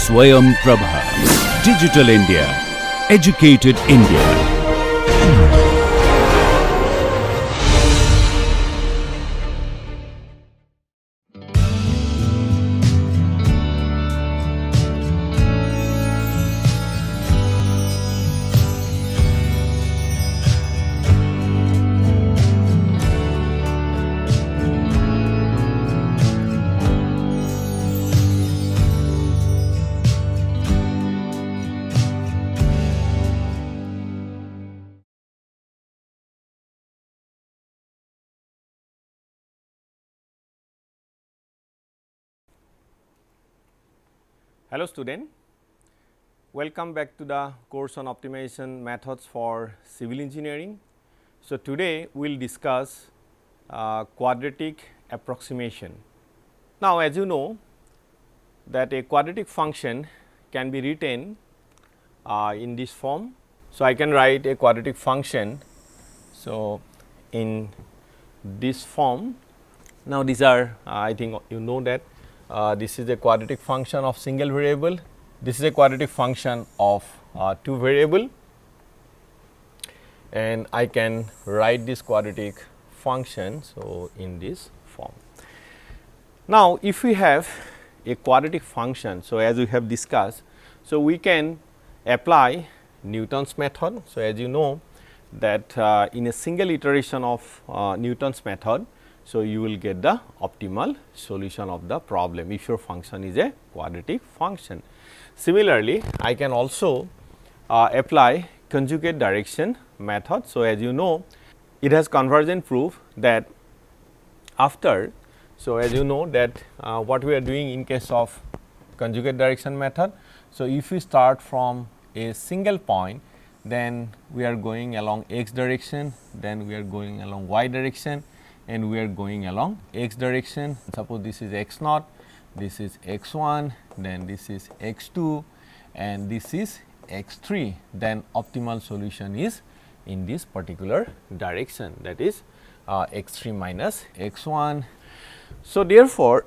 Swayam Prabha. Digital India. Educated India. Hello student, welcome back to the course on optimization methods for civil engineering. So, today we will discuss quadratic approximation. Now, as you know that a quadratic function can be written in this form. So, I can write a quadratic function. So, in this form. Now, these are I think you know that this is a quadratic function of single variable, this is a quadratic function of two variable, and I can write this quadratic function. So, in this form. Now, if we have a quadratic function, so as we have discussed, so we can apply Newton's method. So, as you know that in a single iteration of Newton's method, so you will get the optimal solution of the problem if your function is a quadratic function. Similarly, I can also apply conjugate direction method. So, as you know it has convergent proof that after. So, as you know that what we are doing in case of conjugate direction method. So, if we start from a single point, then we are going along x direction, then we are going along y direction, and we are going along x direction. Suppose this is x naught, this is x 1, then this is x 2 and this is x 3, then optimal solution is in this particular direction, that is x 3 minus x 1. So, therefore,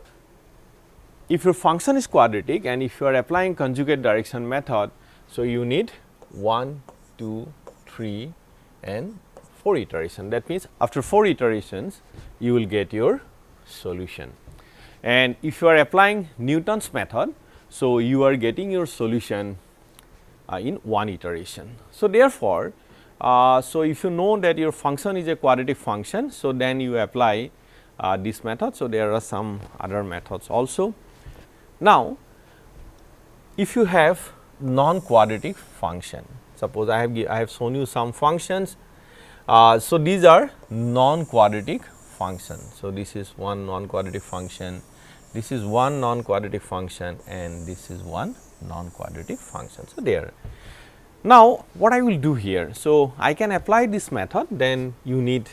if your function is quadratic and if you are applying conjugate direction method, so you need 1, 2, 3 and 4 iteration. That means, after 4 iterations you will get your solution, and if you are applying Newton's method, so you are getting your solution in 1 iteration. So, therefore, so if you know that your function is a quadratic function, so then you apply this method. So, there are some other methods also. Now, if you have non-quadratic function, suppose I have shown you some functions. So, these are non-quadratic functions. So, this is one non-quadratic function, this is one non-quadratic function, and this is one non-quadratic function. So, there. Now, what I will do here? So, I can apply this method, then you need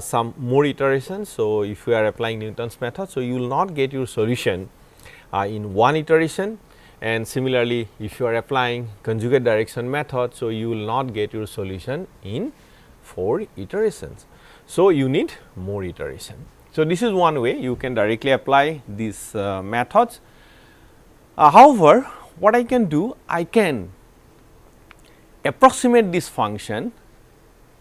some more iterations. So, if you are applying Newton's method, so you will not get your solution in 1 iteration, and similarly, if you are applying conjugate direction method, so you will not get your solution in 4 iterations. So, you need more iteration. So, this is one way you can directly apply these methods. However, what I can do? I can approximate this function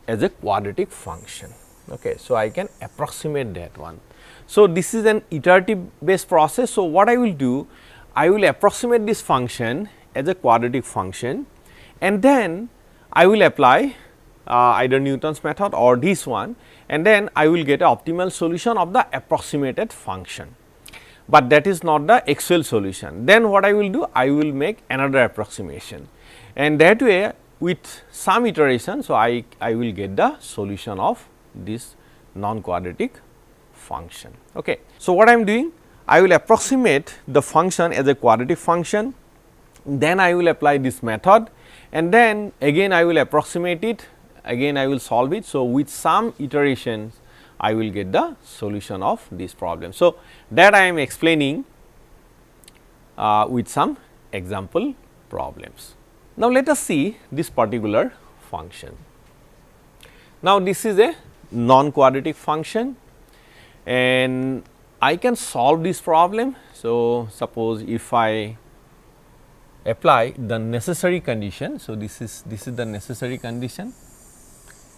as a quadratic function. Okay. So, I can approximate that one. So, this is an iterative based process. So, what I will do? I will approximate this function as a quadratic function, and then I will apply either Newton's method or this one, and then I will get an optimal solution of the approximated function, but that is not the actual solution. Then what I will do? I will make another approximation, and that way with some iteration. So, I will get the solution of this non-quadratic function. Okay. So, what I am doing? I will approximate the function as a quadratic function, then I will apply this method, and then again I will approximate it, again I will solve it. So, with some iterations I will get the solution of this problem. So, that I am explaining with some example problems. Now, let us see this particular function. Now, this is a non-quadratic function, and I can solve this problem. So, suppose if I apply the necessary condition. So, this is the necessary condition,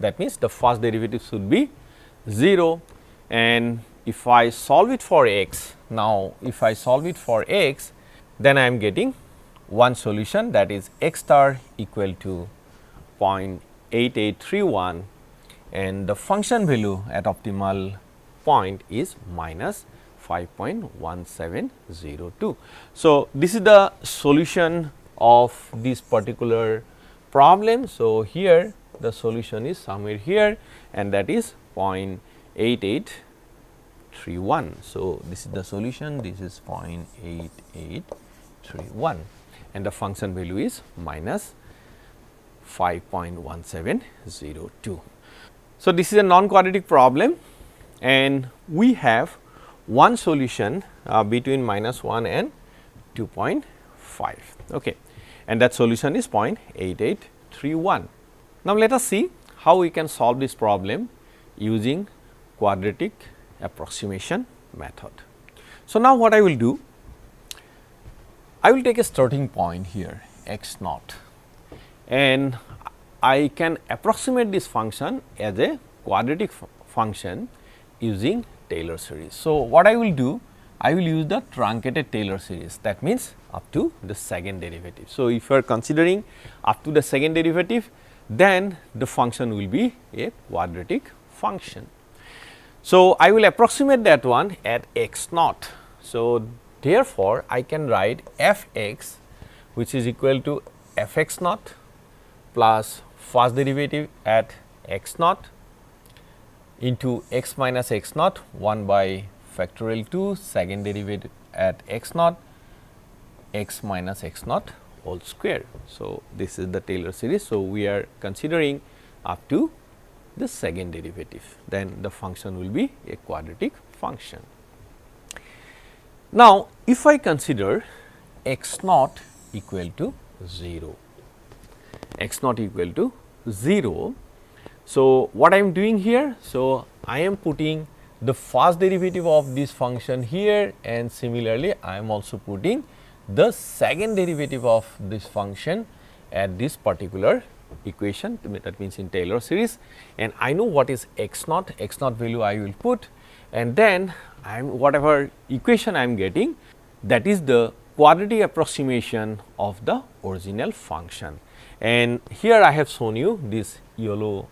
that means the first derivative should be 0, and if I solve it for x, now if I solve it for x, then I am getting one solution, that is x star equal to 0.8831, and the function value at optimal point is minus 5.1702. So, this is the solution of this particular problem. So, here the solution is somewhere here, and that is 0.8831. So, this is the solution, this is 0.8831, and the function value is minus 5.1702. So, this is a non-quadratic problem, and we have one solution between minus 1 and 2.5, okay, and that solution is 0.8831. Now, let us see how we can solve this problem using quadratic approximation method. So, now what I will do, I will take a starting point here x naught, and I can approximate this function as a quadratic function using Taylor series. So, what I will do, I will use the truncated Taylor series, that means up to the second derivative. So, if you are considering up to the second derivative, then the function will be a quadratic function. So, I will approximate that one at x naught. So, therefore, I can write f x, which is equal to f x naught plus first derivative at x naught into x minus x naught 1 by factorial 2 second derivative at x naught x minus x naught whole square. So, this is the Taylor series. So, we are considering up to the second derivative, then the function will be a quadratic function. Now, if I consider x naught equal to 0, x naught equal to 0. So, what I am doing here? So, I am putting the first derivative of this function here, and similarly I am also putting the second derivative of this function at this particular equation, that means in Taylor series, and I know what is x naught value I will put, and then I am whatever equation I am getting, that is the quadratic approximation of the original function. And here I have shown you this yellow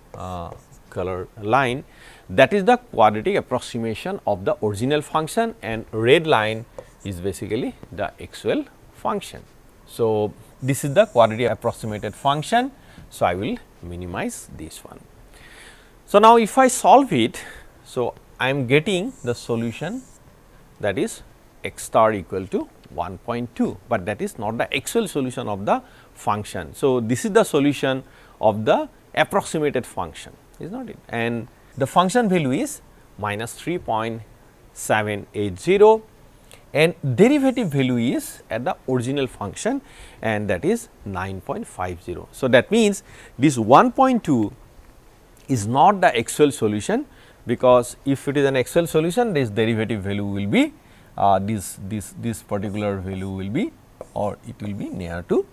color line, that is the quadratic approximation of the original function, and red line is basically the actual function. So, this is the quadratic approximated function. So, I will minimize this one. So, now if I solve it, so I am getting the solution, that is x star equal to 1.2, but that is not the actual solution of the function. So, this is the solution of the approximated function, is not it, and the function value is minus 3.780, and derivative value is at the original function, and that is 9.50. So, that means this 1.2 is not the actual solution, because if it is an actual solution, this derivative value will be this particular value will be, or it will be near to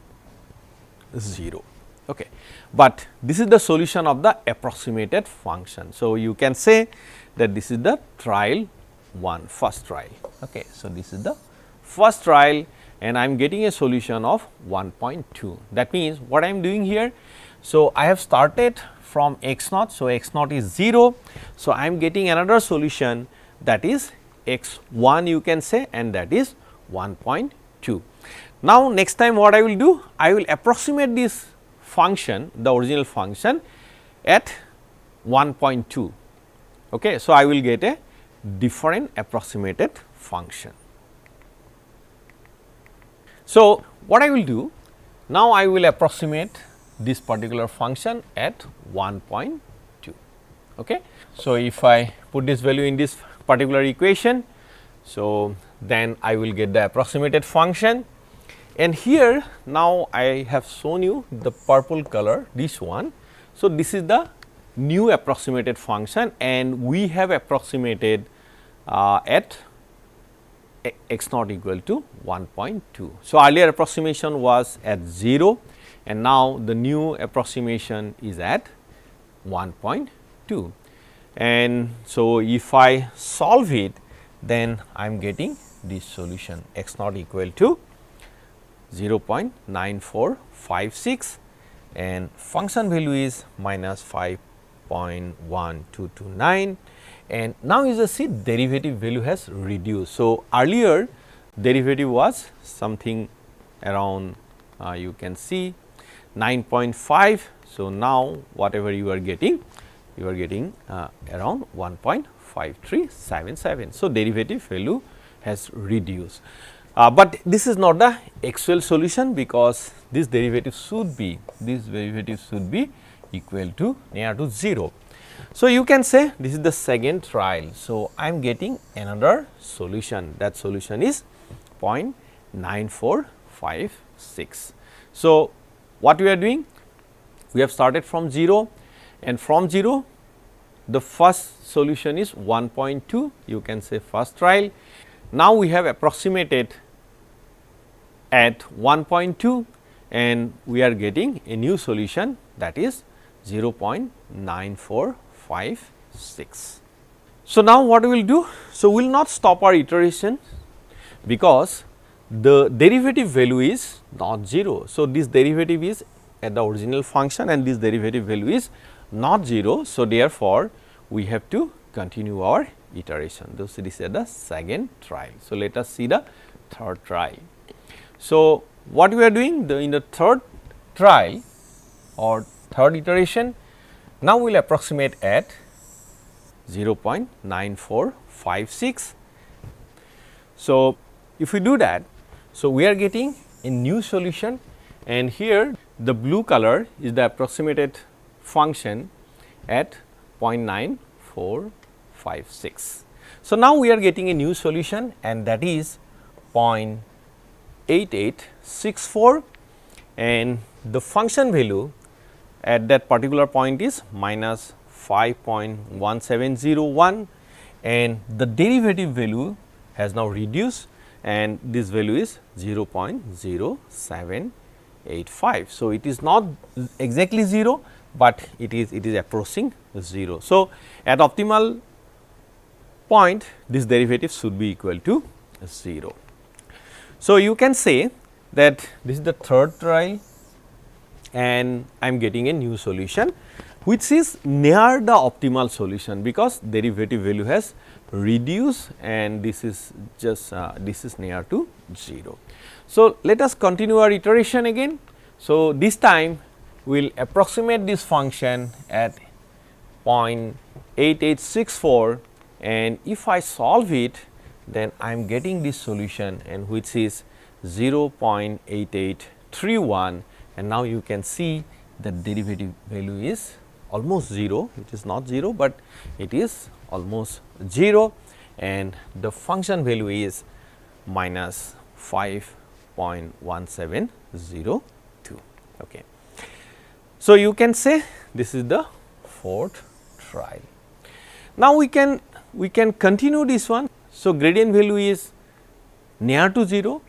0. Okay. But this is the solution of the approximated function. So, you can say that this is the trial 1, first trial. Okay. So, this is the first trial, and I am getting a solution of 1.2. That means, what I am doing here? So, I have started from x naught. So, x naught is 0. So, I am getting another solution, that is x 1 you can say, and that is 1.2. Now, next time what I will do? I will approximate this function, the original function, at 1.2. Okay. So, I will get a different approximated function. So, what I will do? Now, I will approximate this particular function at 1.2. Okay. So, if I put this value in this particular equation, so then I will get the approximated function, and here now I have shown you the purple color, this one. So, this is the new approximated function, and we have approximated at x naught equal to 1.2. So, earlier approximation was at 0 and now the new approximation is at 1.2. And so, if I solve it, then I am getting this solution x naught equal to 0.9456 and function value is minus 5.1229. And now you just see derivative value has reduced. So, earlier derivative was something around you can see 9.5. So, now whatever you are getting around 1.5377. So, derivative value has reduced, but this is not the actual solution because this derivative should be equal to near to 0. So, you can say this is the second trial. So, I am getting another solution, that solution is 0.9456. So, what we are doing? We have started from 0 and from 0 the first solution is 1.2, you can say first trial. Now, we have approximated at 1.2 and we are getting a new solution, that is 0.9456. So, now what we will do? So, we will not stop our iteration because the derivative value is not 0. So, this derivative is at the original function and this derivative value is not 0. So, therefore, we have to continue our iteration. This is the second trial. So, let us see the third trial. So, what we are doing in the third trial or third iteration, now we will approximate at 0.9456. So, if we do that, so we are getting a new solution and here the blue color is the approximated function at 0.9456. So, now we are getting a new solution and that is 0.8864 and the function value at that particular point is minus 5.1701 and the derivative value has now reduced and this value is 0.0785. So, it is not exactly 0, but it is approaching 0. So, at optimal point this derivative should be equal to 0. So, you can say that this is the third trial and I am getting a new solution which is near the optimal solution because derivative value has reduced and this is just this is near to 0. So, let us continue our iteration again. So, this time we will approximate this function at 0.8864 and if I solve it, then I am getting this solution and which is 0.8831 and now you can see the derivative value is almost 0, it is not 0, but it is almost 0 and the function value is minus 5.1702. Okay. So, you can say this is the fourth trial. Now, we can continue this one. So, gradient value is near to 0.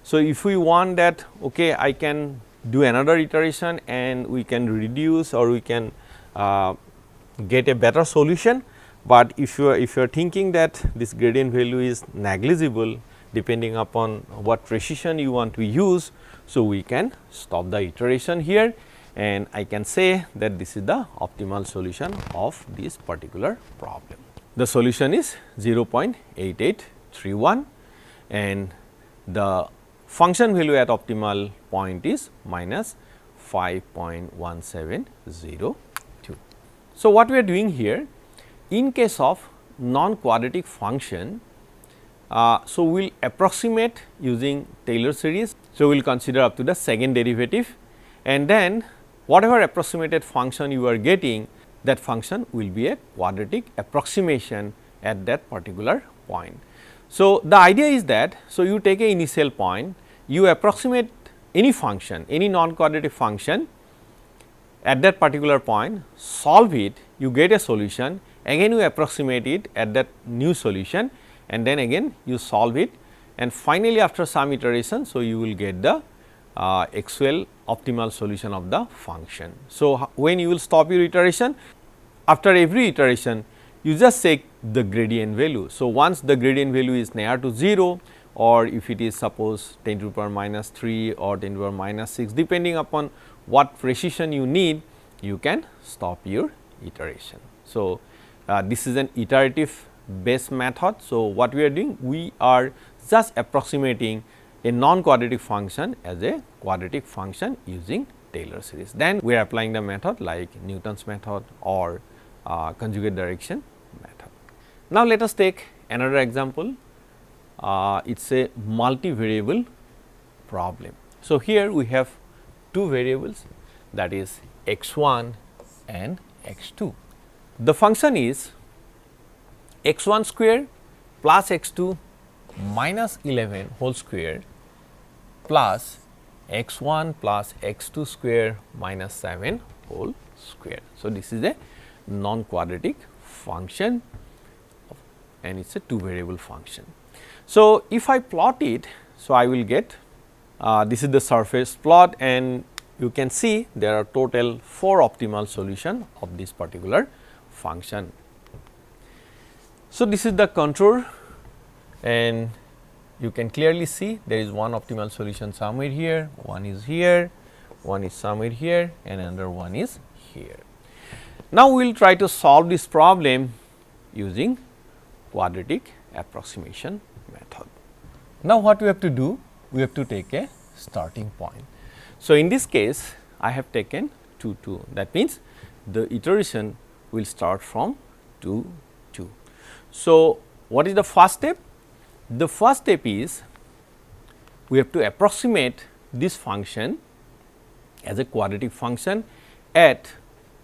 So, if we want that okay, I can do another iteration and we can reduce or we can get a better solution, but if you are thinking that this gradient value is negligible depending upon what precision you want to use. So, we can stop the iteration here and I can say that this is the optimal solution of this particular problem. The solution is 0.8831 and the function value at optimal point is minus 5.1702. So, what we are doing here in case of non-quadratic function, so we will approximate using Taylor series. So, we will consider up to the second derivative and then whatever approximated function you are getting, that function will be a quadratic approximation at that particular point. So, the idea is that, so you take a initial point, you approximate any function, any non-quadratic function at that particular point, solve it, you get a solution, again you approximate it at that new solution and then again you solve it and finally, after some iteration, so you will get the actual optimal solution of the function. So, when you will stop your iteration, after every iteration you just check the gradient value. So, once the gradient value is near to 0, or if it is suppose 10 to the power minus 3 or 10 to the power minus 6, depending upon what precision you need, you can stop your iteration. So, this is an iterative based method. So, what we are doing? We are just approximating a non-quadratic function as a quadratic function using Taylor series. Then we are applying the method like Newton's method or conjugate direction method. Now, let us take another example. It is a multivariable problem. So, here we have two variables, that is x1 and x2. The function is x1 square plus x2 minus 11 whole square plus x1 plus x2 square minus 7 whole square. So, this is a non-quadratic function and it is a two variable function. So, if I plot it, so I will get this is the surface plot, and you can see there are total 4 optimal solution of this particular function. So, this is the contour, and you can clearly see there is one optimal solution somewhere here, one is here, one is somewhere here, and another one is here. Now, we will try to solve this problem using quadratic approximation method. Now, what we have to do? We have to take a starting point. So, in this case I have taken 2 2, that means the iteration will start from 2 2. So, what is the first step? The first step is we have to approximate this function as a quadratic function at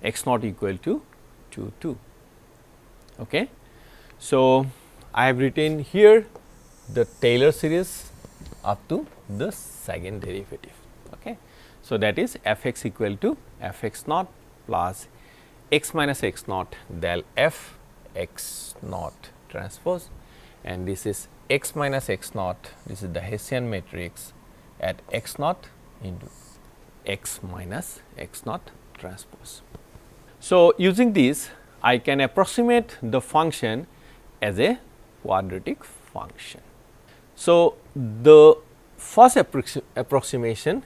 x naught equal to 2 2. Okay. So, I have written here the Taylor series up to the second derivative. Okay. So, that is f x equal to f x naught plus x minus x naught del f x naught transpose, and this is x minus x naught, this is the Hessian matrix at x naught into x minus x naught transpose. So, using this I can approximate the function as a quadratic function. So, the first approximation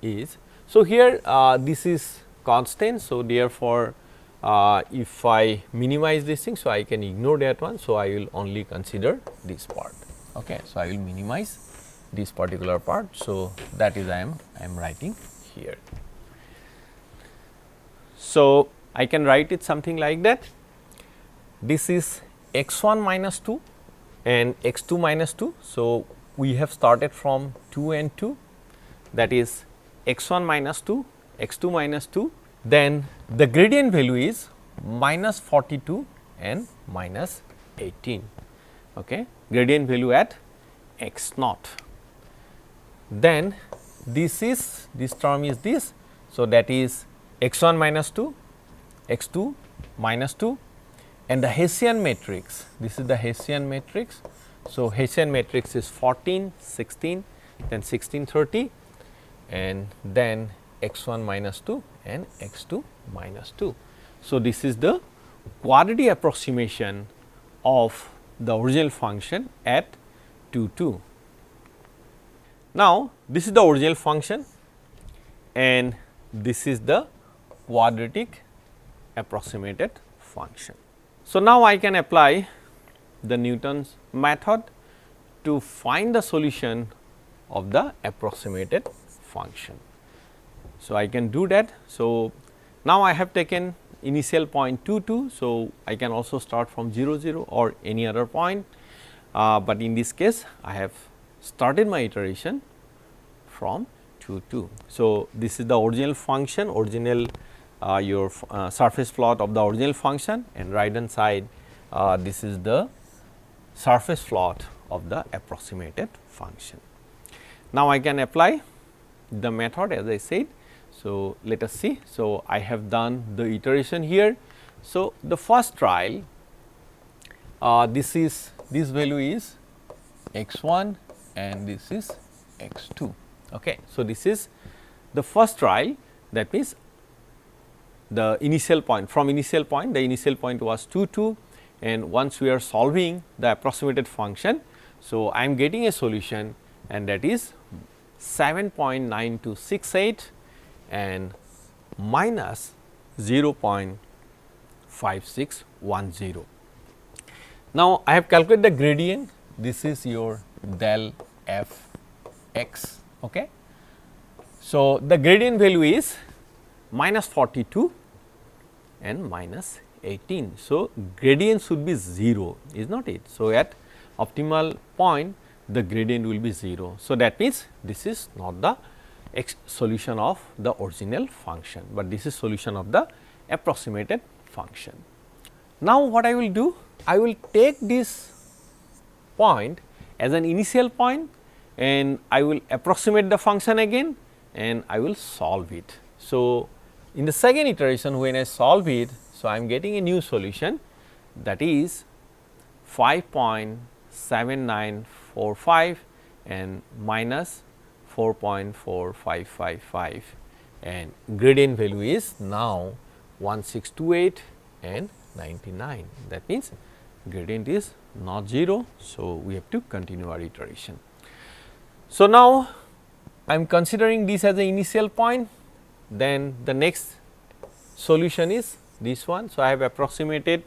is, so here this is constant. So, therefore, if I minimize this thing, so I can ignore that one. So, I will only consider this part. Okay. So, I will minimize this particular part. So, that is I am writing here. So, I can write it something like that. This is x 1 minus 2 and x 2 minus 2. So, we have started from 2 and 2, that is x 1 minus 2, x 2 minus 2. Then the gradient value is minus 42 and minus 18. Okay. Gradient value at x naught. Then this term is this. So, that is x 1 minus 2, x 2 minus 2, and the Hessian matrix, this is the Hessian matrix. So, Hessian matrix is 14, 16, then 16, 30, and then x 1 minus 2 and x 2 minus 2. So, this is the quadratic approximation of the original function at 2 2. Now, this is the original function and this is the quadratic approximated function. So, now I can apply the Newton's method to find the solution of the approximated function. So, I can do that. So, now I have taken initial point 2 2. So, I can also start from 0 0 or any other point, but in this case I have started my iteration from 2 2. So, this is the original function, original your surface plot of the original function, and right hand side this is the surface plot of the approximated function. Now, I can apply the method as I said. So, let us see. So, I have done the iteration here. So, the first trial this value is x 1 and this is x 2. Okay. So, this is the first trial, that means the initial point, from initial point, the initial point was 2 2, and once we are solving the approximated function. So, I am getting a solution, and that is 7.9268 and minus 0.5610. Now, I have calculated the gradient, this is your del f x. Okay. So, the gradient value is minus 42 and minus 18. So, gradient should be 0, is not it. So, at optimal point the gradient will be 0. So, that means this is not the solution of the original function, but this is solution of the approximated function. Now, what I will do? I will take this point as an initial point, and I will approximate the function again, and I will solve it. So, in the second iteration when I solve it, so I am getting a new solution, that is 5.7945 and minus 4.4555, and gradient value is now 1628 and 99. That means gradient is not 0. So, we have to continue our iteration. So, now I am considering this as the initial point, then the next solution is this one. So, I have approximated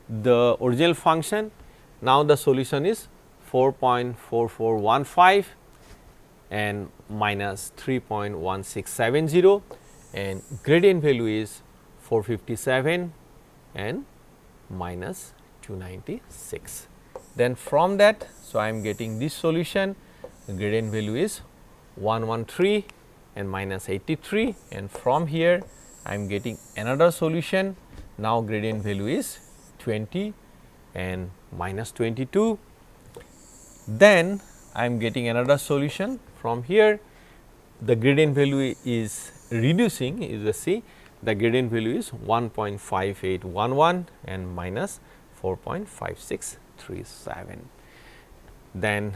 the original function. Now, the solution is 4.4415 and minus 3.1670, and gradient value is 457 and minus 296. Then from that, so I am getting this solution, the gradient value is 113 and minus 83, and from here I am getting another solution. Now, gradient value is 20 and minus 22. Then I am getting another solution from here, the gradient value is reducing, you will see the gradient value is 1.5811 and minus 4.5637. Then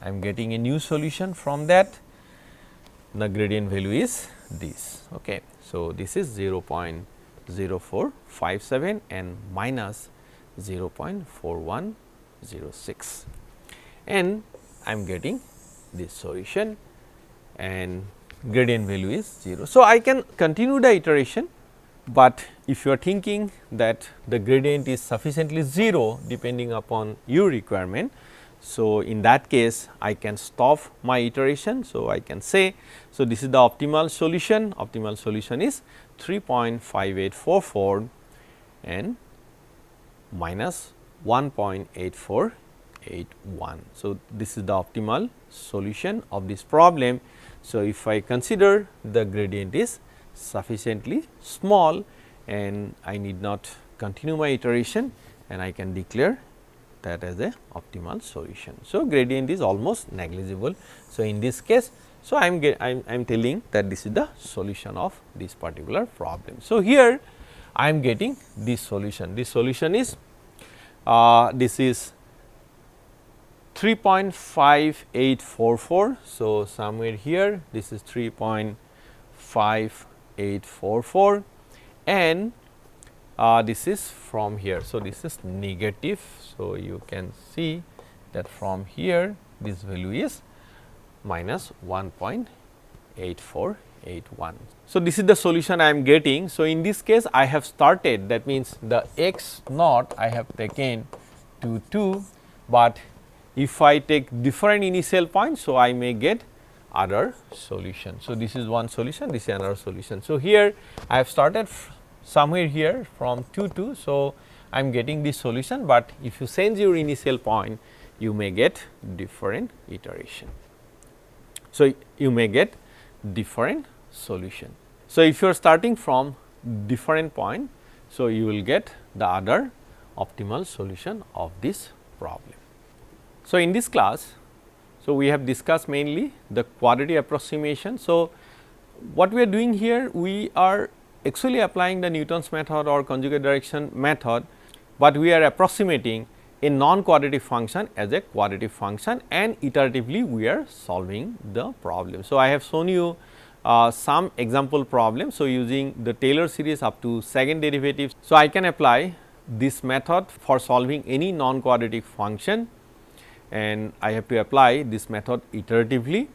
I am getting a new solution from that, the gradient value is this. Okay. So, this is 0.0457 and minus 0.4106, and I am getting this solution, and gradient value is 0. So, I can continue the iteration, but if you are thinking that the gradient is sufficiently 0 depending upon your requirement, so in that case I can stop my iteration. So, I can say, so this is the optimal solution is 3.5844 and minus 1.8481. So, this is the optimal solution of this problem. So, if I consider the gradient is sufficiently small and I need not continue my iteration, and I can declare that as a optimal solution. So, gradient is almost negligible. So, in this case, so I am telling that this is the solution of this particular problem. So, here I am getting this solution. This solution is this is 3.5844. So, somewhere here this is 3.5844, and this is from here. So, this is negative. So, you can see that from here this value is minus 1.8481. So, this is the solution I am getting. So, in this case I have started, that means the x naught I have taken to 2, but if I take different initial points, so I may get other solution. So, this is one solution, this is another solution. So, here I have started somewhere here from 2 2. So, I am getting this solution, but if you change your initial point, you may get different iteration. So, you may get different solution. So, if you are starting from different point, so you will get the other optimal solution of this problem. So, in this class, so we have discussed mainly the quadratic approximation. So, what we are doing here, we are actually applying the Newton's method or conjugate direction method, but we are approximating a non-quadratic function as a quadratic function, and iteratively we are solving the problem. So, I have shown you some example problems. So, using the Taylor series up to second derivative. So, I can apply this method for solving any non-quadratic function, and I have to apply this method iteratively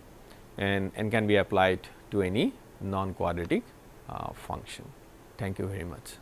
and can be applied to any non-quadratic function. Thank you very much.